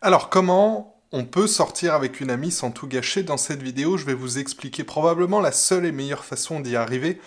Alors, comment on peut sortir avec une amie sans tout gâcher? Dans cette vidéo, je vais vous expliquer probablement la seule et meilleure façon d'y arriver,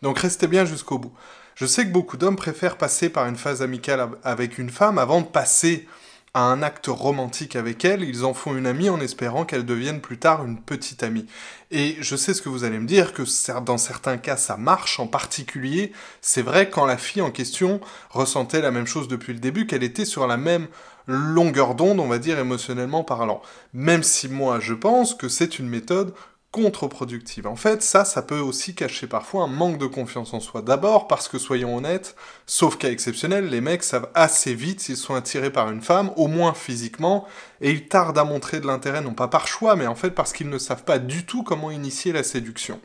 donc restez bien jusqu'au bout. Je sais que beaucoup d'hommes préfèrent passer par une phase amicale avec une femme avant de passer à un acte romantique avec elle. Ils en font une amie en espérant qu'elle devienne plus tard une petite amie. Et je sais ce que vous allez me dire, que dans certains cas ça marche, en particulier, c'est vrai quand la fille en question ressentait la même chose depuis le début, qu'elle était sur la même longueur d'onde, on va dire, émotionnellement parlant. Même si moi je pense que c'est une méthode contre-productive. En fait, ça peut aussi cacher parfois un manque de confiance en soi. D'abord parce que, soyons honnêtes, sauf cas exceptionnel, les mecs savent assez vite s'ils sont attirés par une femme, au moins physiquement, et ils tardent à montrer de l'intérêt, non pas par choix, mais en fait parce qu'ils ne savent pas du tout comment initier la séduction.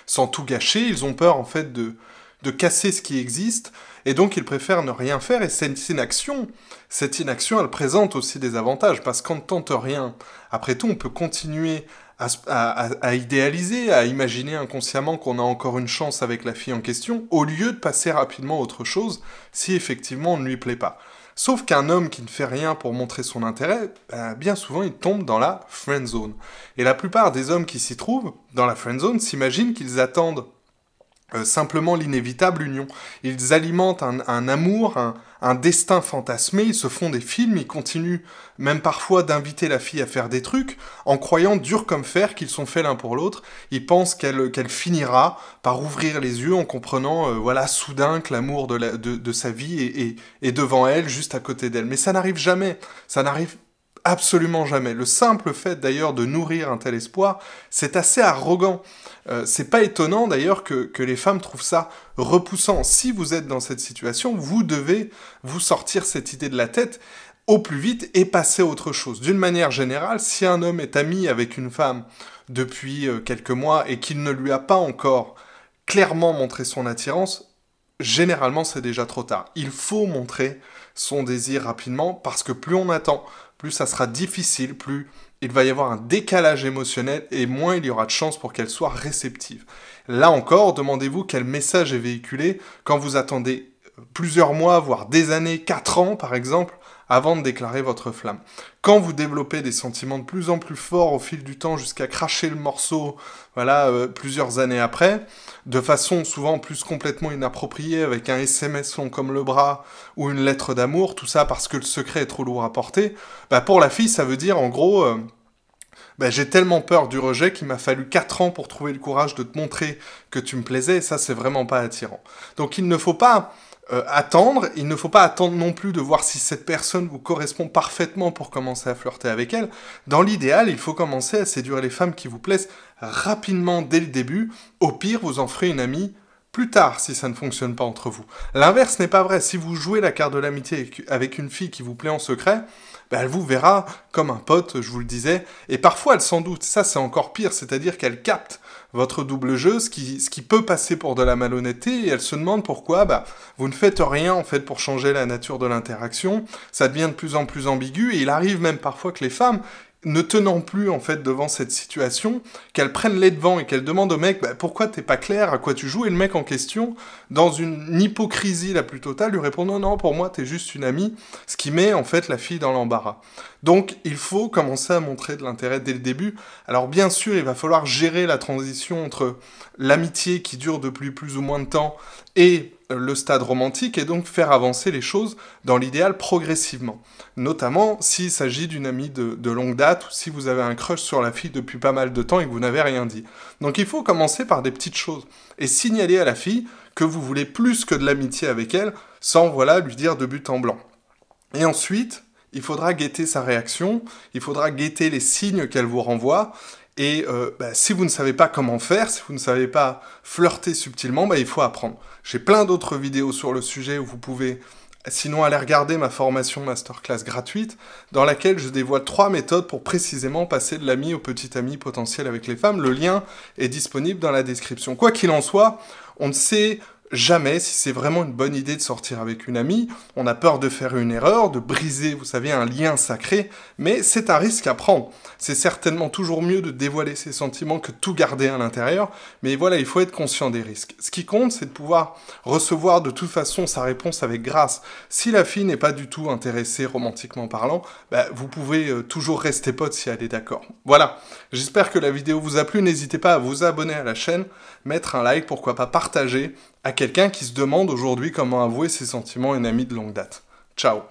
Sans tout gâcher, ils ont peur en fait de casser ce qui existe, et donc ils préfèrent ne rien faire, et cette inaction, elle présente aussi des avantages, parce qu'on ne tente rien. Après tout, on peut continuer à idéaliser, à imaginer inconsciemment qu'on a encore une chance avec la fille en question, au lieu de passer rapidement à autre chose, si effectivement on ne lui plaît pas. Sauf qu'un homme qui ne fait rien pour montrer son intérêt, bien souvent il tombe dans la friend zone. Et la plupart des hommes qui s'y trouvent, dans la friend zone, s'imaginent qu'ils attendent simplement l'inévitable union. Ils alimentent un amour, un destin fantasmé, ils se font des films, ils continuent même parfois d'inviter la fille à faire des trucs, en croyant dur comme fer qu'ils sont faits l'un pour l'autre. Ils pensent qu'elle finira par ouvrir les yeux en comprenant, voilà, soudain que l'amour de sa vie est devant elle, juste à côté d'elle. Mais ça n'arrive jamais, ça n'arrive absolument jamais. Le simple fait d'ailleurs de nourrir un tel espoir, c'est assez arrogant. C'est pas étonnant d'ailleurs que les femmes trouvent ça repoussant. Si vous êtes dans cette situation, vous devez vous sortir cette idée de la tête au plus vite et passer à autre chose. D'une manière générale, si un homme est ami avec une femme depuis quelques mois et qu'il ne lui a pas encore clairement montré son attirance, généralement c'est déjà trop tard. Il faut montrer son désir rapidement parce que plus on attend, plus ça sera difficile, plus il va y avoir un décalage émotionnel et moins il y aura de chances pour qu'elle soit réceptive. Là encore, demandez-vous quel message est véhiculé quand vous attendez plusieurs mois, voire des années, 4 ans par exemple, avant de déclarer votre flamme. Quand vous développez des sentiments de plus en plus forts au fil du temps jusqu'à cracher le morceau, voilà, plusieurs années après, de façon souvent plus complètement inappropriée, avec un SMS long comme le bras ou une lettre d'amour, tout ça parce que le secret est trop lourd à porter, bah pour la fille, ça veut dire en gros... j'ai tellement peur du rejet qu'il m'a fallu 4 ans pour trouver le courage de te montrer que tu me plaisais, et ça, c'est vraiment pas attirant. Donc il ne faut pas attendre, il ne faut pas attendre non plus de voir si cette personne vous correspond parfaitement pour commencer à flirter avec elle. Dans l'idéal, il faut commencer à séduire les femmes qui vous plaisent rapidement dès le début. Au pire, vous en ferez une amie plus tard si ça ne fonctionne pas entre vous. L'inverse n'est pas vrai. Si vous jouez la carte de l'amitié avec une fille qui vous plaît en secret, elle vous verra comme un pote, je vous le disais, et parfois elle s'en doute. Ça, c'est encore pire, c'est-à-dire qu'elle capte votre double jeu, ce qui peut passer pour de la malhonnêteté, et elle se demande pourquoi vous ne faites rien en fait pour changer la nature de l'interaction. Ça devient de plus en plus ambigu, et il arrive même parfois que les femmes, ne tenant plus en fait devant cette situation, qu'elles prennent les devants et qu'elles demandent au mec pourquoi t'es pas clair, à quoi tu joues, et le mec en question, dans une hypocrisie la plus totale, lui répond non, pour moi t'es juste une amie, ce qui met en fait la fille dans l'embarras. Donc il faut commencer à montrer de l'intérêt dès le début. Alors bien sûr, il va falloir gérer la transition entre l'amitié qui dure depuis plus ou moins de temps et le stade romantique, et donc faire avancer les choses dans l'idéal progressivement. Notamment s'il s'agit d'une amie de longue date, ou si vous avez un crush sur la fille depuis pas mal de temps et que vous n'avez rien dit. Donc il faut commencer par des petites choses, et signaler à la fille que vous voulez plus que de l'amitié avec elle, sans lui dire de but en blanc. Et ensuite, il faudra guetter sa réaction, il faudra guetter les signes qu'elle vous renvoie, et si vous ne savez pas comment faire, si vous ne savez pas flirter subtilement, il faut apprendre. J'ai plein d'autres vidéos sur le sujet où vous pouvez sinon aller regarder ma formation masterclass gratuite, dans laquelle je dévoile 3 méthodes pour précisément passer de l'ami au petit ami potentiel avec les femmes. Le lien est disponible dans la description. Quoi qu'il en soit, on ne sait jamais si c'est vraiment une bonne idée de sortir avec une amie. On a peur de faire une erreur, de briser, vous savez, un lien sacré, mais c'est un risque à prendre. C'est certainement toujours mieux de dévoiler ses sentiments que tout garder à l'intérieur, mais voilà, il faut être conscient des risques. Ce qui compte, c'est de pouvoir recevoir de toute façon sa réponse avec grâce. Si la fille n'est pas du tout intéressée romantiquement parlant, vous pouvez toujours rester pote si elle est d'accord. Voilà, j'espère que la vidéo vous a plu, n'hésitez pas à vous abonner à la chaîne, mettre un like, pourquoi pas partager, à quelqu'un qui se demande aujourd'hui comment avouer ses sentiments à une amie de longue date. Ciao.